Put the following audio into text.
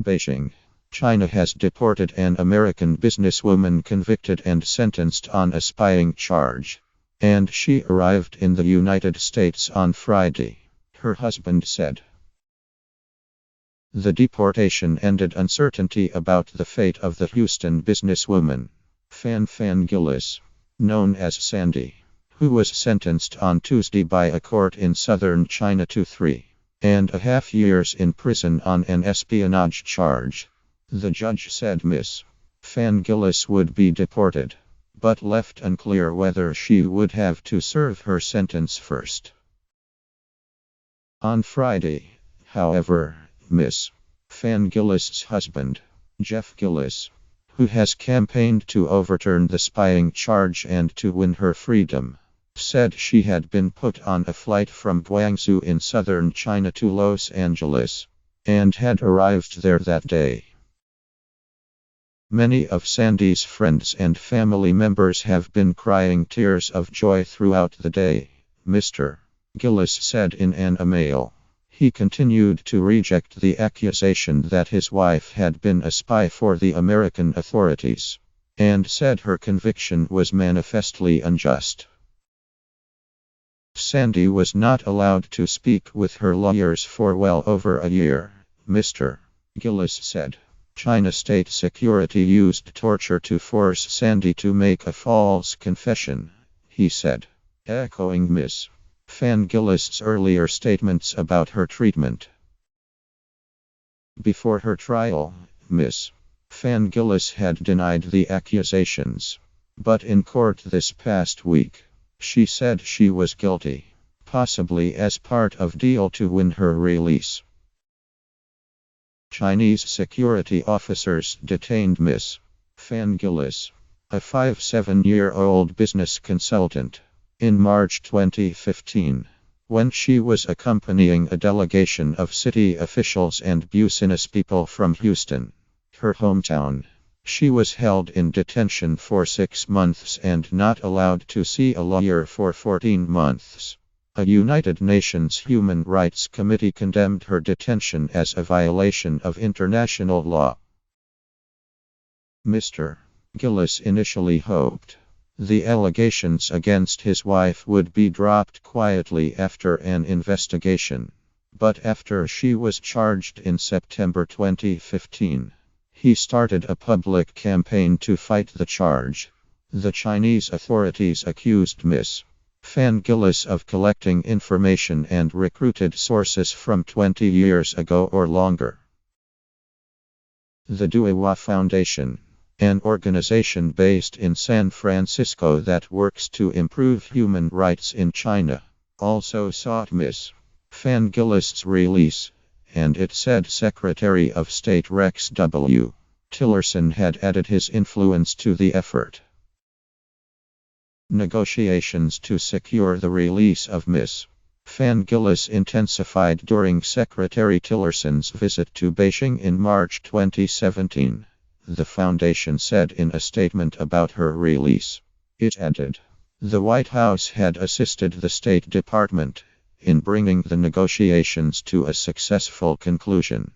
Beijing. China has deported an American businesswoman convicted and sentenced on a spying charge. And she arrived in the United States on Friday, her husband said. The deportation ended uncertainty about the fate of the Houston businesswoman, Phan Phan-Gillis, known as Sandy, who was sentenced on Tuesday by a court in southern China to 3.5 years in prison on an espionage charge. The judge said Miss Phan-Gillis would be deported, but left unclear whether she would have to serve her sentence first. On Friday, however, Miss Phan-Gillis' husband, Jeff Gillis, who has campaigned to overturn the spying charge and to win her freedom, said she had been put on a flight from Guangzhou in southern China to Los Angeles, and had arrived there that day. Many of Sandy's friends and family members have been crying tears of joy throughout the day, Mr. Gillis said in an email. He continued to reject the accusation that his wife had been a spy for the American authorities, and said her conviction was manifestly unjust. Sandy was not allowed to speak with her lawyers for well over a year, Mr. Gillis said. China state security used torture to force Sandy to make a false confession, he said, echoing Ms. Phan-Gillis' earlier statements about her treatment. Before her trial, Ms. Phan-Gillis had denied the accusations, but in court this past week, she said she was guilty, possibly as part of deal to win her release. Chinese security officers detained Ms. Phan-Gillis, a 57-year-old business consultant, in March 2015, when she was accompanying a delegation of city officials and business people from Houston, her hometown. She was held in detention for 6 months and not allowed to see a lawyer for 14 months. A United Nations Human Rights Committee condemned her detention as a violation of international law. Mr. Gillis initially hoped the allegations against his wife would be dropped quietly after an investigation, but after she was charged in September 2015, he started a public campaign to fight the charge. The Chinese authorities accused Ms. Phan-Gillis of collecting information and recruited sources from 20 years ago or longer. The do.As Foundation, an organization based in San Francisco that works to improve human rights in China, also sought Ms. Phan-Gillis' release, and it said Secretary of State Rex W. Tillerson had added his influence to the effort. Negotiations to secure the release of Ms. Phan-Gillis intensified during Secretary Tillerson's visit to Beijing in March 2017, the foundation said in a statement about her release. It added, the White House had assisted the State Department in bringing the negotiations to a successful conclusion.